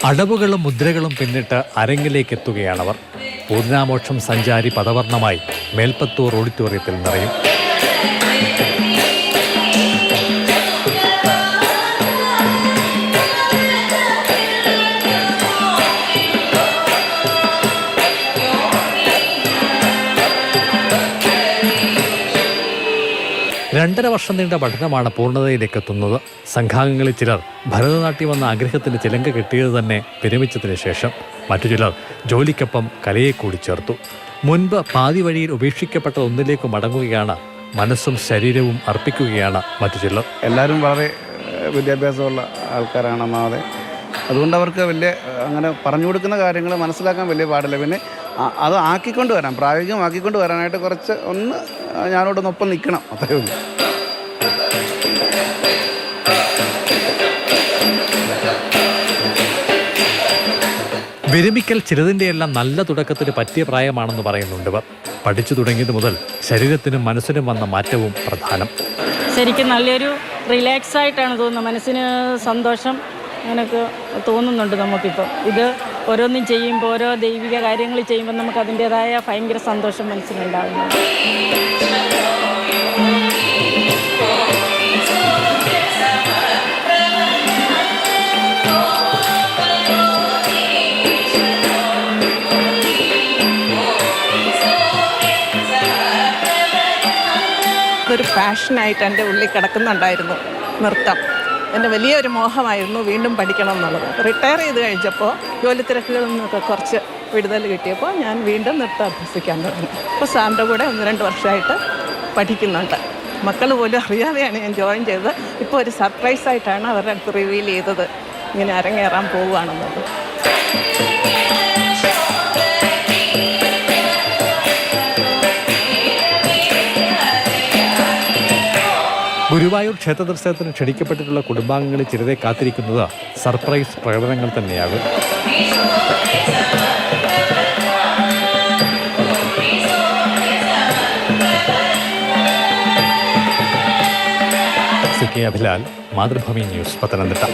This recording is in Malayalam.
അടവുകളും മുദ്രകളും പിന്നിട്ട് അരങ്ങിലേക്ക് എത്തുകയാണവർ. പൂർണ്ണാമോക്ഷം സഞ്ചാരി പദവർണ്ണമായി മേൽപ്പത്തൂർ ഓഡിറ്റോറിയത്തിൽ നിറയും. രണ്ടര വർഷം നീണ്ട പഠനമാണ് പൂർണ്ണതയിലേക്കെത്തുന്നത്. സംഘാംഗങ്ങളിൽ ചിലർ ഭരതനാട്യം എന്ന ആഗ്രഹത്തിന് ചിലങ്ക കെട്ടിയത് തന്നെ വിരമിച്ചതിന് ശേഷം. മറ്റു ചിലർ ജോലിക്കൊപ്പം കലയെ കൂടി ചേർത്തു. മുൻപ് പാതി വഴിയിൽ ഉപേക്ഷിക്കപ്പെട്ട ഒന്നിലേക്ക് മടങ്ങുകയാണ്. മനസ്സും ശരീരവും അർപ്പിക്കുകയാണ് മറ്റു ചിലർ. എല്ലാവരും വളരെ വിദ്യാഭ്യാസമുള്ള ആൾക്കാരാണെന്നാതെ അതുകൊണ്ട് അവർക്ക് വലിയ അങ്ങനെ പറഞ്ഞു കൊടുക്കുന്ന കാര്യങ്ങൾ മനസ്സിലാക്കാൻ വലിയ പാടില്ല. പിന്നെ അത് ആക്കിക്കൊണ്ട് വരാം, പ്രായോഗികമാക്കിക്കൊണ്ട് വരാനായിട്ട് കുറച്ച് ഞാനോടൊപ്പം നിൽക്കണം, അത്രയേ ഉള്ളൂ. വിരമിക്കൽ ചിലതിൻ്റെയെല്ലാം നല്ല തുടക്കത്തിന് പറ്റിയ പ്രായമാണെന്ന് പറയുന്നുണ്ട്. പഠിച്ചു തുടങ്ങിയത് മുതൽ ശരീരത്തിനും മനസ്സിനും വന്ന മാറ്റവും പ്രധാനം. ശരിക്കും നല്ലൊരു റിലാക്സ് ആയിട്ടാണ് തോന്നുന്നത്. മനസ്സിന് സന്തോഷം അങ്ങനെയൊക്കെ തോന്നുന്നുണ്ട് നമുക്കിപ്പോൾ. ഇത് ഓരോന്നും ചെയ്യുമ്പോൾ, ഓരോ ദൈവിക കാര്യങ്ങൾ ചെയ്യുമ്പോൾ നമുക്ക് അതിൻ്റേതായ ഭയങ്കര സന്തോഷം മനസ്സിലുണ്ടാകുന്നുണ്ട്. ഒരു പാഷനായിട്ട് എൻ്റെ ഉള്ളിൽ കിടക്കുന്നുണ്ടായിരുന്നു നൃത്തം. എൻ്റെ വലിയൊരു മോഹമായിരുന്നു വീണ്ടും പഠിക്കണം എന്നുള്ളത്. റിട്ടയർ ചെയ്ത് കഴിച്ചപ്പോൾ ജോലി തിരക്കുകളിൽ നിന്നൊക്കെ കുറച്ച് വിടുതൽ കിട്ടിയപ്പോൾ ഞാൻ വീണ്ടും നൃത്തം അഭ്യസിക്കാൻ തുടങ്ങി. ഇപ്പോൾ സാറിൻ്റെ കൂടെ 1-2 വർഷമായിട്ട് പഠിക്കുന്നുണ്ട്. മക്കൾ പോലും അറിയാതെയാണ് ഞാൻ ജോയിൻ ചെയ്തത്. ഇപ്പോൾ ഒരു സർപ്രൈസായിട്ടാണ് അവരുടെ അടുത്ത് റിവീൽ ചെയ്തത് ഇങ്ങനെ അരങ്ങേറാൻ പോവുകയാണെന്നത്. ഗുരുവായൂർ ക്ഷേത്ര ദർശനത്തിന് ക്ഷണിക്കപ്പെട്ടിട്ടുള്ള കുടുംബാംഗങ്ങളിൽ ചിലരെ കാത്തിരിക്കുന്നത് സർപ്രൈസ് പ്രകടനങ്ങൾ തന്നെയാകും. CK Abhilal, Mathrubhumi news, Pathanamthitta.